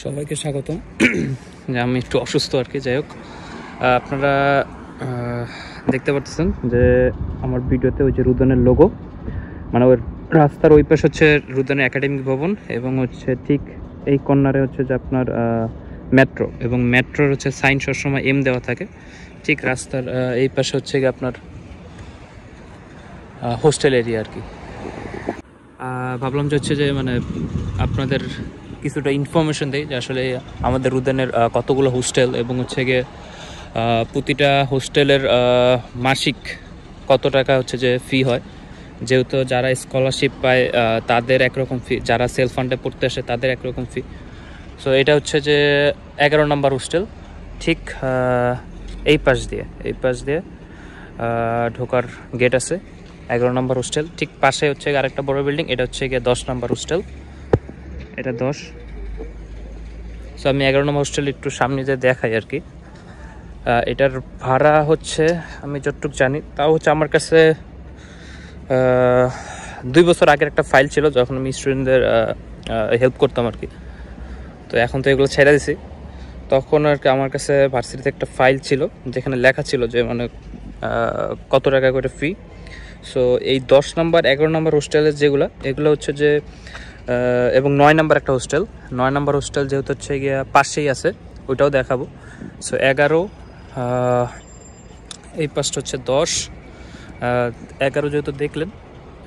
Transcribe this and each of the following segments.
সবাইকে স্বাগতম। যে আমি একটু অসুস্থ আর কি, যাই হোক আপনারা দেখতে পাচ্ছেন যে আমার ভিডিওতে ওই যে রুদনের লোগো, মানে ওই রাস্তার ওই পাশে হচ্ছে রুদনের একাডেমিক ভবন এবং হচ্ছে ঠিক এই কর্নারে হচ্ছে যে আপনার মেট্রো, এবং মেট্রোর হচ্ছে সাইন সবসময় এম দেওয়া থাকে। ঠিক রাস্তার এই পাশে হচ্ছে গিয়ে আপনার হোস্টেল এরিয়া আর কি। ভাবলাম যে হচ্ছে যে মানে আপনাদের কিছুটা ইনফরমেশন দেয় যে আসলে আমাদের রুদানের কতগুলো হোস্টেল এবং হচ্ছে গিয়ে প্রতিটা হোস্টেলের মাসিক কত টাকা হচ্ছে যে ফি হয়। যেহেতু যারা স্কলারশিপ পায় তাদের একরকম ফি, যারা সেলফ ফান্ডে পড়তে আসে তাদের একরকম ফি। সো এটা হচ্ছে যে 11 নম্বর হোস্টেল, ঠিক এই পাশ দিয়ে ঢোকার গেট আছে। 11 নম্বর হোস্টেল ঠিক পাশে হচ্ছে আরেকটা বড় বিল্ডিং, এটা হচ্ছে গিয়ে 10 নম্বর হোস্টেল, এটা 10। সো আমি 11 নম্বর হোস্টেল একটু সামনে যে দেখাই আর কি। এটার ভাড়া হচ্ছে আমি যতটুকু জানি তাও হচ্ছে আমার কাছে 2 বছর আগের একটা ফাইল ছিল যখন আমি স্টুডেন্টদের হেল্প করতাম আর কি। তো এখন তো এগুলো ছেড়ে দিছি। তখন আর কি আমার কাছে ভার্সিটিতে একটা ফাইল ছিল যেখানে লেখা ছিল যে মানে কত টাকা করে ফি। সো এই 10 নম্বর 11 নম্বর হোস্টেলের এগুলো হচ্ছে যে এবং 9 নম্বর একটা হোস্টেল, 9 নম্বর হোস্টেল যেহেতু হচ্ছে গিয়ে পাশেই আছে ওইটাও দেখাবো। সো 11 এই পাশটা হচ্ছে 10, 11 যেহেতু দেখলেন,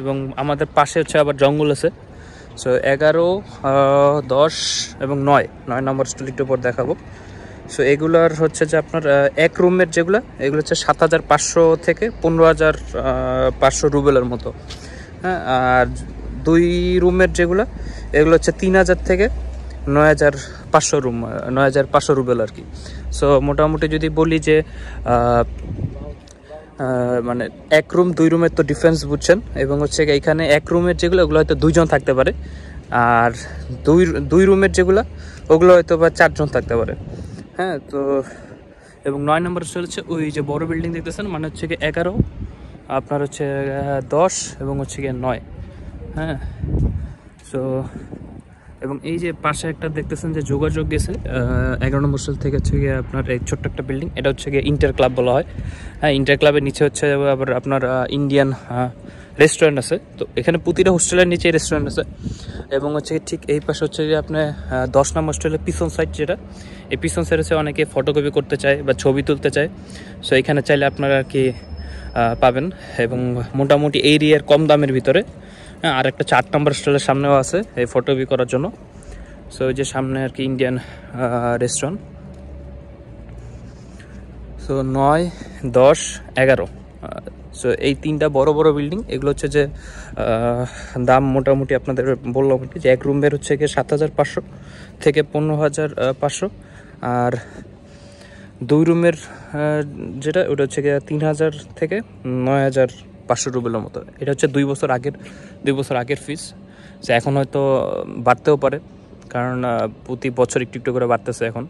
এবং আমাদের পাশে হচ্ছে আবার জঙ্গল আছে। সো 11, 10 এবং 9 নম্বর হোস্টেল একটু পর দেখাবো। সো এগুলার হচ্ছে যে আপনার এক রুমের এগুলো হচ্ছে 7,500 থেকে 15,500 রুবেলের মতো, হ্যাঁ। আর 2 রুমের এগুলো হচ্ছে 3,000 থেকে 9,500 রুম, 9,500 রুবেল আর কি। সো মোটামুটি যদি বলি যে মানে এক রুম 2 রুমের তো ডিফারেন্স বুঝছেন, এবং হচ্ছে এইখানে এক রুমের ওগুলো হয়তো 2 জন থাকতে পারে, আর দুই রুমের ওগুলো হয়তো বা 4 জন থাকতে পারে, হ্যাঁ। তো এবং 9 নম্বর হচ্ছে ওই যে বড় বিল্ডিং দেখতেছেন, মানে হচ্ছে কি 11, আপনার হচ্ছে 10 এবং হচ্ছে গিয়ে 9, হ্যাঁ। সো এবং এই যে পাশে একটা দেখতেছেন যে যোগাযোগ গেছে 11 নম্বর হোস্টেল থেকে হচ্ছে গিয়ে আপনার এই ছোট্ট একটা বিল্ডিং, এটা হচ্ছে গিয়ে ইন্টার ক্লাব বলা হয়, হ্যাঁ। ইন্টার ক্লাবের নিচে হচ্ছে আবার আপনার ইন্ডিয়ান রেস্টুরেন্ট আছে। তো এখানে প্রতিটা হোস্টেলের নিচে রেস্টুরেন্ট আছে, এবং হচ্ছে ঠিক এই পাশে হচ্ছে যে আপনার 10 নম্বর হোস্টেলের পিছন সাইড, যেটা এই পিছন সাইড হচ্ছে অনেকে ফটোকপি করতে চায় বা ছবি তুলতে চায়। সো এখানে চাইলে আপনারা আর কি পাবেন, এবং মোটামুটি এরিয়ার কম দামের ভিতরে। হ্যাঁ, আর একটা 4 নম্বর হোস্টেলের সামনেও আছে এই ফটোকপি করার জন্য। সো ওই যে সামনে আর কি ইন্ডিয়ান রেস্টুরেন্ট। সো 9, 10, 11, সো এই 3টা বড় বড় বিল্ডিং, এগুলো হচ্ছে যে দাম মোটামুটি আপনাদের বললাম যে এক রুমের হচ্ছে গিয়ে 7,500 থেকে 15,500, আর 2 রুমের ওটা হচ্ছে গিয়ে 3,000 থেকে 9,500 রুবেলের মতো। এটা হচ্ছে 2 বছর আগের ফিস। সো এখন হয়তো বাড়তেও পারে, কারণ প্রতি বছর একটু একটু করে বাড়তেছে এখন।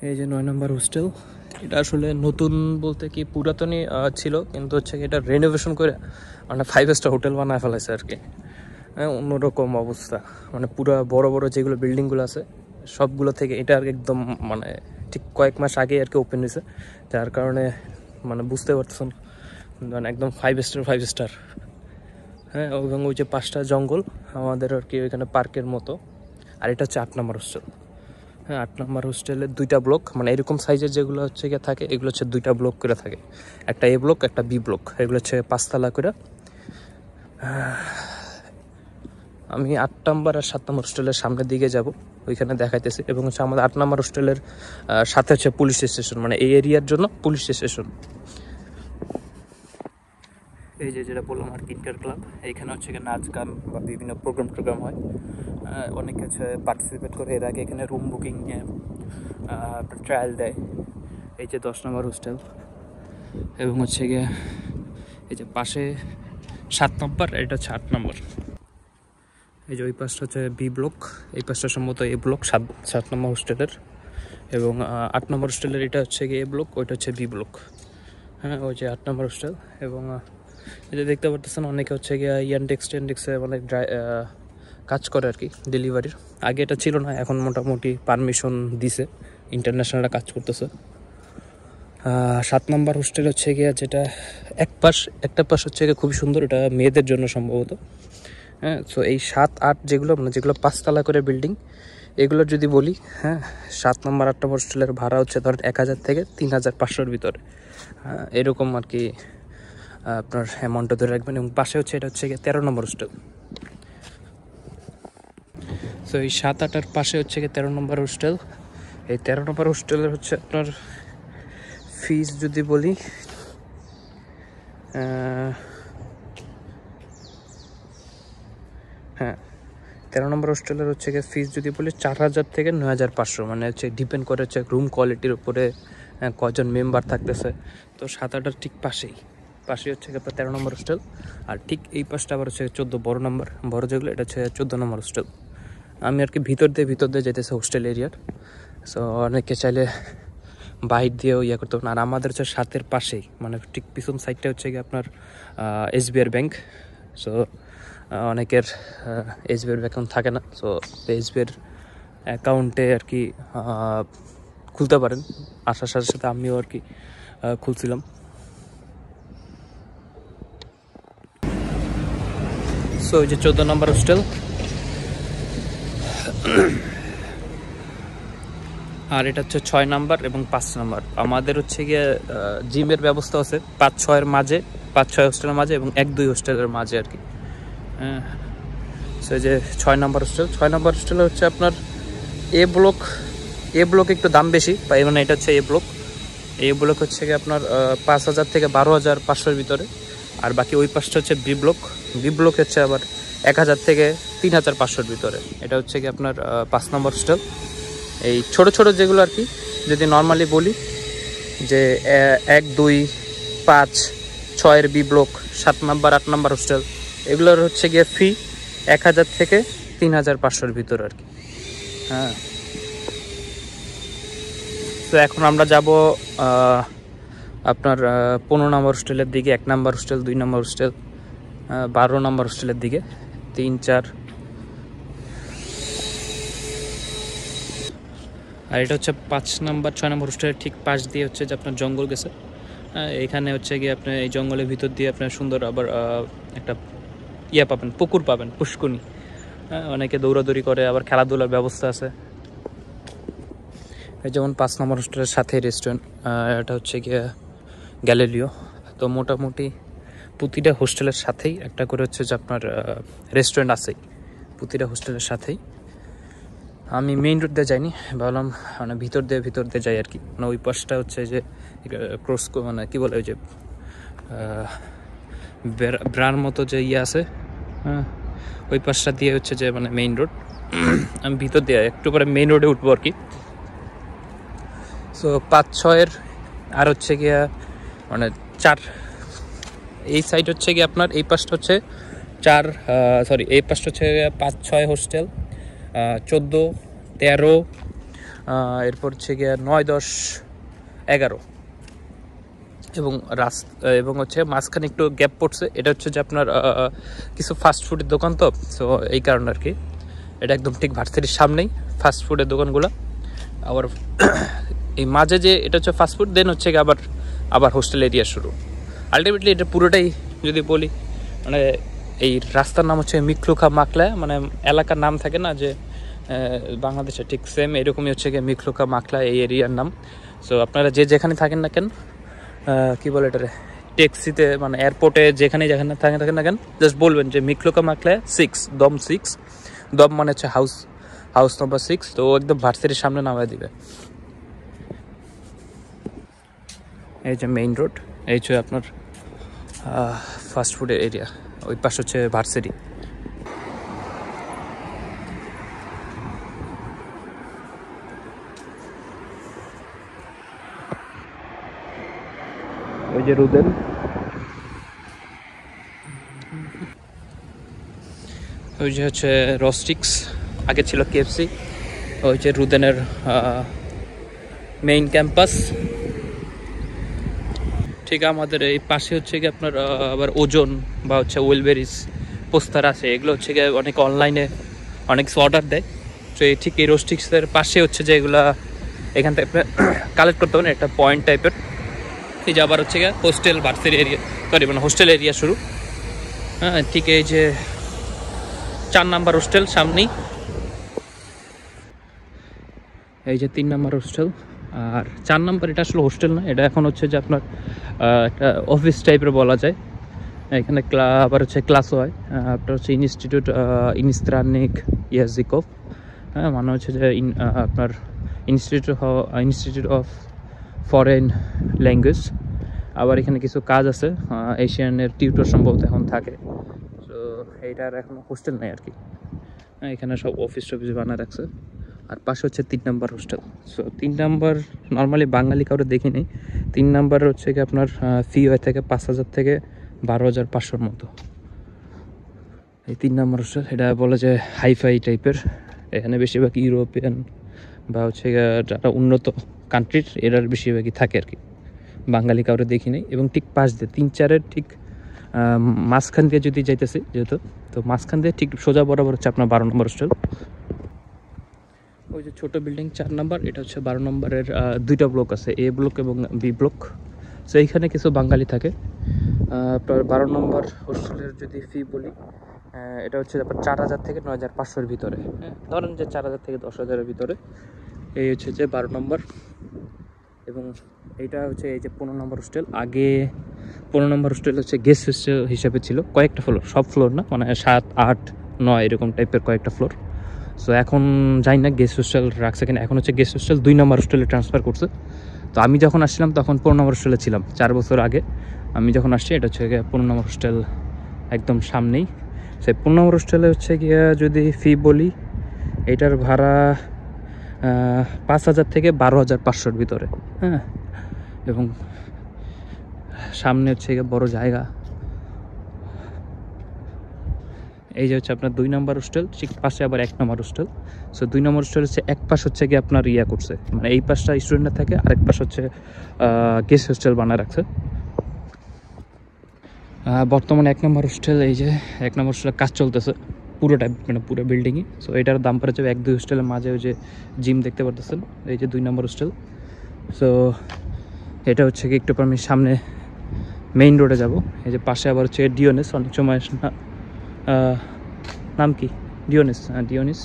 এই যে 9 নম্বর হোস্টেল, এটা আসলে নতুন বলতে কি পুরাতনই ছিল, কিন্তু হচ্ছে এটা রেনোভেশন করে মানে 5 স্টার হোটেল বানায় ফেলাইছে আর কি। অন্যরকম অবস্থা, মানে পুরো বড় বড় যেগুলো বিল্ডিংগুলো আছে সবগুলো থেকে এটা আর একদম মানে ঠিক কয়েক মাস আগে আর কি ওপেন হয়েছে, যার কারণে মানে বুঝতে পারতেছেন মানে একদম 5 স্টার, হ্যাঁ। এবং ওই যে 5টা জঙ্গল আমাদের আর কি ওইখানে পার্কের মতো। আর এটা হচ্ছে 8 নম্বর হোস্টেল, হ্যাঁ। 8 নম্বর হোস্টেলের 2টা ব্লক, মানে এরকম সাইজের যেগুলো হচ্ছে গিয়ে থাকে এগুলো হচ্ছে 2টা ব্লক করে থাকে, একটা এ ব্লক একটা বি ব্লক, এগুলো হচ্ছে 5তলা করে। আমি 8 নম্বর আর 7 নম্বর হোস্টেলের সামনের দিকে যাব, ওইখানে দেখাইতেছি। এবং হচ্ছে আমাদের 8 নম্বর হোস্টেলের সাথে হচ্ছে পুলিশ স্টেশন, মানে এই এরিয়ার জন্য পুলিশ স্টেশন। এই যে যেটা বললাম আর কি ইন্টার ক্লাব, এইখানে হচ্ছে নাচ গান বা বিভিন্ন প্রোগ্রাম হয়, অনেক কিছু পার্টিসিপেট করে। এর আগে এখানে রুম বুকিং নিয়ে ট্রায়াল দেয়। এই যে 10 নম্বর হোস্টেল, এবং হচ্ছে গিয়ে এই যে পাশে 7 নম্বর, এটা হচ্ছে 8 নম্বর। এই যে ওই পাশটা হচ্ছে বি ব্লক, এই পাশটা সম্ভবত এ ব্লক 7 নম্বর হোস্টেলের, এবং 8 নম্বর হোস্টেলের এটা হচ্ছে গিয়ে এ ব্লক, ওইটা হচ্ছে বি ব্লক, হ্যাঁ। ওই যে 8 নম্বর হোস্টেল। এবং এই যে দেখতে পারতেছেন অনেকে হচ্ছে গিয়ে টেন্ডেক্সে অনেক কাজ করে আর কি ডেলিভারির। আগে এটা ছিল না, এখন মোটামুটি পারমিশন দিছে, ইন্টারন্যাশনালরা কাজ করতেছে। 7 নম্বর হোস্টেল হচ্ছে গিয়ে যেটা একটা পাশ হচ্ছে গিয়ে খুবই সুন্দর, এটা মেয়েদের জন্য সম্ভবত। হ্যাঁ, সো এই 7, 8 যেগুলো মানে যেগুলো 5 তলা করে বিল্ডিং, এগুলো যদি বলি, হ্যাঁ 7 নম্বর 8 নম্বর হোস্টেলের ভাড়া হচ্ছে ধরেন 1000 থেকে 3500-র ভিতরে, এরকম আর কি আপনার অ্যামাউন্টটা ধরে রাখবেন। এবং পাশে হচ্ছে এটা হচ্ছে গিয়ে 13 নম্বর হোস্টেল। সো এই 7, 8-এর পাশে হচ্ছে গিয়ে 13 নম্বর হোস্টেল। এই 13 নম্বর হোস্টেলের হচ্ছে আপনার ফিস যদি বলি, হ্যাঁ 13 নম্বর হোস্টেলের হচ্ছে গিয়ে ফিস যদি বলি 4000 থেকে 9500, মানে হচ্ছে ডিপেন্ড করে হচ্ছে রুম কোয়ালিটির উপরে, কজন মেম্বার থাকতেছে। তো 7-8-এর ঠিক পাশেই হচ্ছে গিয়ে আপনার 13 নম্বর হোস্টেল। আর ঠিক এই পাশটা আবার হচ্ছে 14 বড় যেগুলো, এটা হচ্ছে 14 নম্বর হোস্টেল। আমি আর কি ভিতর দিয়ে যেতেছি হোস্টেল এরিয়ার। সো অনেকে চাইলে বাইর দিয়েও করতে পারেন। আর আমাদের হচ্ছে 7-এর পাশেই, মানে ঠিক পিছন সাইডটা হচ্ছে গিয়ে আপনার SBI ব্যাংক। সো অনেকের SBI অ্যাকাউন্ট থাকে না, সো SBI অ্যাকাউন্টে আর কি খুলতে পারেন। আসার সাথে সাথে আমিও আর কি খুলছিলাম। সো ওই যে 14 নম্বর হোস্টেল। আর এটা হচ্ছে 6 নাম্বার এবং 5 নাম্বার। আমাদের হচ্ছে গিয়ে জিমের ব্যবস্থা আছে 5-6-এর মাঝে, 5-6 হোস্টেলের মাঝে এবং 1-2 হোস্টেলের মাঝে আর কি। সো যে 6 নাম্বার হোস্টেল, 6 নাম্বার হোস্টেলে হচ্ছে আপনার এ ব্লক একটু দাম বেশি, মানে এটা হচ্ছে এ ব্লক হচ্ছে গিয়ে আপনার 5000 থেকে 12500-এর ভিতরে। আর বাকি ওই পাশটা হচ্ছে বি ব্লক হচ্ছে আবার 1000 থেকে 3500-এর ভিতরে। এটা হচ্ছে কি আপনার 5 নম্বর হোস্টেল। এই ছোট যেগুলো আর কি, যদি নর্মালি বলি যে 1, 2, 5, 6-এর B block, 7 number 8 number hostel, এগুলোর হচ্ছে গিয়ে ফি 1000 থেকে 3500-এর ভিতরে আর কি। হ্যাঁ, তো এখন আমরা যাব আপনার 15 নম্বর হোস্টেলের দিকে, 1 নম্বর হোস্টেল, 2 নম্বর হোস্টেল, 12 নম্বর হোস্টেলের দিকে, 3, 4। আর এটা হচ্ছে 5 নম্বর 6 নম্বর হোস্টেলের ঠিক পাশ দিয়ে হচ্ছে যে আপনার জঙ্গল গেছে। এখানে হচ্ছে গিয়ে আপনার এই জঙ্গলের ভিতর দিয়ে আপনার সুন্দর আবার একটা পাবেন, পুকুর পাবেন, পুষ্কুনি। অনেকে দৌড়াদৌড়ি করে, আবার খেলাধুলার ব্যবস্থা আছে। যেমন 5 নম্বর হোস্টেলের সাথে রেস্টুরেন্ট, এটা হচ্ছে গিয়ে গ্যালেরিও। তো মোটামুটি প্রতিটা হোস্টেলের সাথেই একটা করে হচ্ছে যে আপনার রেস্টুরেন্ট আছেই, প্রতিটা হোস্টেলের সাথেই। আমি মেইন রোড দিয়ে যাইনি, ভাবলাম মানে ভিতর দিয়ে যাই আর কি। মানে ওই পাশটা হচ্ছে যে ক্রস, মানে কী বলে, ওই যে ব্রার মতো যে আছে, হ্যাঁ ওই পাশটা দিয়ে হচ্ছে যে মানে মেইন রোড। আমি ভিতর দিয়ে একটু পরে মেইন রোডে উঠবো আর কি। সো 5-6-এর আর হচ্ছে গিয়া মানে 4, এই সাইড হচ্ছে গিয়ে আপনার এই পাশটা হচ্ছে 4, এই পাশটা হচ্ছে 5-6 হোস্টেল, 14, 13, এরপর হচ্ছে গিয়ে 9, 10, 11 এবং হচ্ছে মাঝখানে একটু গ্যাপ পড়ছে। এটা হচ্ছে যে আপনার কিছু ফাস্টফুডের দোকান, তো সো এই কারণে আর কি। এটা একদম ঠিক ভার্সিটির সামনেই ফাস্টফুডের দোকানগুলো। আবার এই মাঝে যে এটা হচ্ছে ফাস্টফুড, দেন হচ্ছে আবার হোস্টেল এরিয়া শুরু। আলটিমেটলি এটা পুরোটাই যদি বলি, মানে এই রাস্তার নাম হচ্ছে মিখলুখা মাকলা, মানে এলাকার নাম থাকে না যে বাংলাদেশে, ঠিক সেম এরকমই হচ্ছে গিয়ে মিখলুখা মাকলা এই এরিয়ার নাম। সো আপনারা যেখানে থাকেন না কেন, কী বলে এটারে, ট্যাক্সিতে মানে এয়ারপোর্টে যেখানে থাকেন না কেন, জাস্ট বলবেন যে মিখলুখা মাকলা 6, দম 6, দম মানে হচ্ছে হাউস নম্বর 6। তো একদম ভার্সিটির সামনে নামায় দিবে। এই যে মেইন রোড, এই হচ্ছে আপনার ফাস্টফুডের এরিয়া, ওই পাশে হচ্ছে ভার্সিটি। ওই যে রুদেন, ওই যে হচ্ছে রস্টিক্স, আগে ছিল KFC। ওই যে রুদেনের মেইন ক্যাম্পাস। ঠিক আমাদের এই পাশে হচ্ছে কি আপনার আবার ওজন বা হচ্ছে ওয়েলবেরিজ পোস্টার আছে, এগুলো হচ্ছে গিয়ে অনেক অনলাইনে অনেক কিছু অর্ডার দেয়। তো এই ঠিক এই রোস্টিক্সের পাশে হচ্ছে যে এগুলা এখান থেকে কালেক্ট করতে পারেন, একটা পয়েন্ট টাইপের। এই যে আবার হচ্ছে গিয়ে হোস্টেল ভার্সিটি এরিয়া, সরি মানে হোস্টেল এরিয়া শুরু। হ্যাঁ, ঠিক এই যে 4 নাম্বার হোস্টেল সামনেই, এই যে 3 নাম্বার হোস্টেল। আর 4 নাম্বার এটা আসলে হোস্টেল না, এটা এখন হচ্ছে যে আপনার একটা অফিস টাইপের বলা যায়। এখানে আবার হচ্ছে ক্লাসও হয়। আপনার হচ্ছে ইনস্টিটিউট ইনস্ত্রানিক ইয়াজিকভ, হ্যাঁ মানে হচ্ছে যে আপনার ইনস্টিটিউট অফ ফরেন ল্যাঙ্গুয়েজ। আবার এখানে কিছু কাজ আছে, এশিয়ানের টিউটর সম্ভবত এখন থাকে। তো এইটার এখন হোস্টেল নেই আর কি, এখানে সব অফিস টফিস বানা রাখছে। আর পাশে হচ্ছে 3 number hostel. So 3 number normally Bengali কাউরে দেখি নেই। 3 নাম্বার হচ্ছে কি আপনার ফি হয়ে থাকে 5,000 থেকে 12,500 মতো। এই 3 নাম্বার হোস্টেল এটা বলে যে হাইফাই টাইপের। এখানে বেশিরভাগ ইউরোপিয়ান বা হচ্ছে যারা উন্নত কান্ট্রির এরার বেশিরভাগই থাকে আর কি, বাঙালি কাউরে দেখি নেই। এবং ঠিক পাশ দিয়ে 3-4-এর ঠিক মাঝখান দিয়ে যদি যাইতেছে যেহেতু, তো মাঝখান দিয়ে ঠিক সোজা বরাবর হচ্ছে আপনার 12 নম্বর হোস্টেল। ওই যে ছোটো বিল্ডিং 4 নাম্বার, এটা হচ্ছে 12 নম্বরের 2টা ব্লক আছে, এ ব্লক এবং বি ব্লক। সো এইখানে কিছু বাঙালি থাকে। আপনার 12 নম্বর হোস্টেলের যদি ফি বলি, এটা হচ্ছে আপনার 4,000 থেকে 9,500-এর ভিতরে। হ্যাঁ, ধরেন যে 4,000 থেকে 10,000-এর ভিতরে। এই হচ্ছে যে 12 নম্বর। এবং এইটা হচ্ছে এই যে 15 নম্বর হোস্টেল। আগে 15 নম্বর হোস্টেল হচ্ছে গেস্ট হোস্টেল হিসাবে ছিল, কয়েকটা ফ্লোর, সব ফ্লোর না, মানে 7, 8, 9 এরকম টাইপের কয়েকটা ফ্লোর। সো এখন যাই না গেস্ট হোস্টেল রাখছে কিনা, এখন হচ্ছে গেস্ট হোস্টেল 2 নম্বর হোস্টেলে ট্রান্সফার করছে। তো আমি যখন আসছিলাম তখন 15 নম্বর হোস্টেলে ছিলাম, 4 বছর আগে আমি যখন আসছি। এটা হচ্ছে 15 নম্বর হোস্টেল একদম সামনেই। সেই 15 নম্বর হোস্টেলে হচ্ছে গিয়ে যদি ফি বলি, এটার ভাড়া 5,000 থেকে 12,500-এর ভিতরে। হ্যাঁ, এবং সামনে হচ্ছে গিয়ে বড় জায়গা। এই যে হচ্ছে আপনার 2 নম্বর হোস্টেল, ঠিক পাশে আবার 1 নম্বর হোস্টেল। সো 2 নম্বর হোস্টেল হচ্ছে এক পাশ হচ্ছে গিয়ে আপনার ইয়া করছে, মানে এই পাশটা স্টুডেন্টরা থাকে, আরেক পাশ হচ্ছে গেস্ট হোস্টেল বানায় রাখছে। বর্তমানে 1 নম্বর হোস্টেল, এই যে 1 নম্বর হোস্টেলের কাজ চলতেছে পুরোটা, মানে পুরো বিল্ডিংই। সো এটার দাম পড়ে যাবে 1-2 হোস্টেলের মাঝে ওই যে জিম দেখতে পারতেছেন, এই যে 2 নম্বর হোস্টেল। সো এটা হচ্ছে কি একটু পর আমি সামনে মেইন রোডে যাব। এই যে পাশে আবার হচ্ছে ডিওনেস, অনেক সময় নাম কি ডিওনিস, ডিওনিস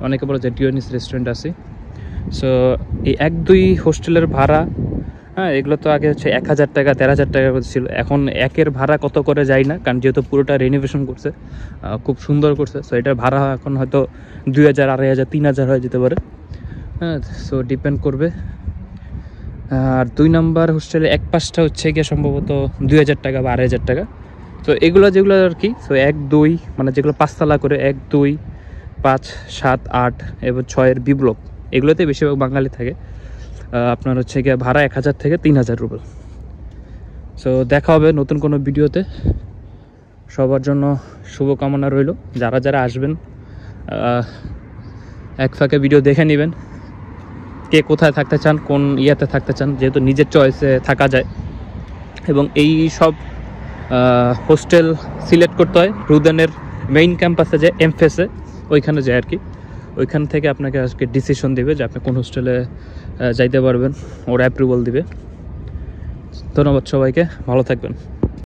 অনেকে বলে যে ডিওনিস রেস্টুরেন্ট আছে। সো এই 1-2 হোস্টেলের ভাড়া, হ্যাঁ এগুলো তো আগে হচ্ছে 1,000 টাকা 13,000 টাকা ছিল। এখন একের ভাড়া কত করে যায় না, কারণ যেহেতু পুরোটা রেনোভেশন করছে, খুব সুন্দর করছে। সো এটার ভাড়া এখন হয়তো 2,000, 2,500, 3,000 হয়ে যেতে পারে। হ্যাঁ, সো ডিপেন্ড করবে। আর 2 নম্বর হোস্টেলে এক পাশটা হচ্ছে গিয়ে সম্ভবত 2,000 টাকা বা 2,500 টাকা। তো এগুলো যেগুলো আর কি, সো 1-2 মানে যেগুলো 5 তলা করে, 1, 2, 5, 7, 8 এবং 6-এর বি ব্লক, এগুলোতে বেশিরভাগ বাঙালি থাকে। আপনার হচ্ছে গিয়ে ভাড়া 1,000 থেকে 3,000 রুবেল। সো দেখা হবে নতুন কোনো ভিডিওতে। সবার জন্য শুভকামনা রইল। যারা যারা আসবেন এক ফাঁকে ভিডিও দেখে নেবেন, কে কোথায় থাকতে চান, কোন ইয়াতে থাকতে চান, যেহেতু নিজের চয়েসে থাকা যায়। এবং এই সব হোস্টেল সিলেক্ট করতে হয় রুদেনের মেইন ক্যাম্পাসে, যে এমফেসে ওইখানে যায় আর কি। ওইখান থেকে আপনাকে আজকে ডিসিশন দিবে যে আপনি কোন হোস্টেলে যাইতে পারবেন, ওরা অ্যাপ্রুভাল দিবে। ধন্যবাদ সবাইকে, ভালো থাকবেন।